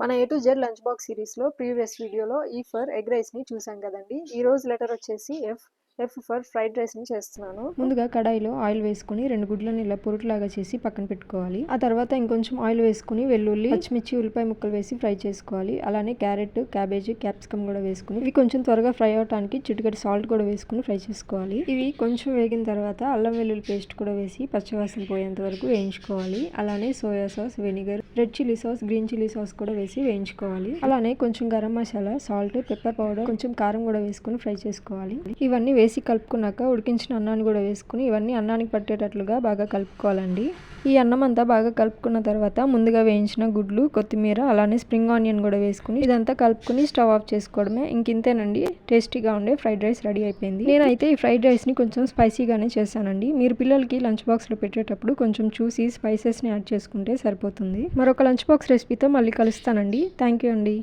మన A to Z lunch box సిరీస్లో previous వీడియోలో ఈ ఫర్ ఎగ్ రైస్ని చూసాం కదండి. ఈరోజు లెటర్ వచ్చేసి ఎఫ్ ఫర్ ఫ్రైడ్ రైస్ని చేస్తున్నాను. ముందుగా కడాయిలో ఆయిల్ వేసుకుని 2 గుడ్లను ఇలా పొరుట్లాగా చేసి పక్కన పెట్టుకోవాలి. ఆ తర్వాత ఇంకొంచెం ఆయిల్ వేసుకుని వెల్లుల్లి, పచ్చిమిర్చి, ఉల్లిపాయ ముక్కలు వేసి ఫ్రై చేసుకోవాలి. అలానే క్యారెట్, క్యాబేజీ, క్యాప్సికమ్ కూడా వేసుకుని ఇవి కొంచెం త్వరగా ఫ్రై అవడానికి చిటికెడు సాల్ట్ కూడా వేసుకుని ఫ్రై చేసుకోవాలి. ఇవి కొంచెం వేగిన తర్వాత అల్లం వెల్లుల్లి పేస్ట్ కూడా వేసి పచ్చివాసన పోయేంత వరకు వేయించుకోవాలి. అలానే soya sauce, vinegar, red chilli sauce, green chilli sauce కూడా వేసి వేయించుకోవాలి. అలానే కొంచెం garam masala, salt, pepper powder, కొంచెం కారం కూడా వేసుకుని ఫ్రై చేసుకోవాలి. ఇవన్నీ వేసి కలుపుకున్నాక ఉడికించిన అన్నాన్ని కూడా వేసుకుని ఇవన్నీ అన్నానికి పట్టేటట్లుగా బాగా కలుపుకోవాలండి. ఈ అన్నం అంతా బాగా కలుపుకున్న తర్వాత ముందుగా వేయించిన గుడ్లు, కొత్తిమీర, అలానే స్ప్రింగ్ ఆనియన్ కూడా వేసుకుని ఇదంతా కలుపుకుని స్టవ్ ఆఫ్ చేసుకోవడమే. ఇంకింతేనండి, టేస్టీగా ఉండే ఫ్రైడ్ రైస్ రెడీ అయిపోయింది. నేనైతే ఈ ఫ్రైడ్ రైస్ని కొంచెం స్పైసీగానే చేశానండి. మీరు పిల్లలకి లంచ్ బాక్స్లో పెట్టేటప్పుడు కొంచెం చూసి స్పైసెస్ని యాడ్ చేసుకుంటే సరిపోతుంది. మరొక లంచ్ బాక్స్ రెసిపీతో మళ్ళీ కలుస్తానండి. థ్యాంక్ యూ అండి.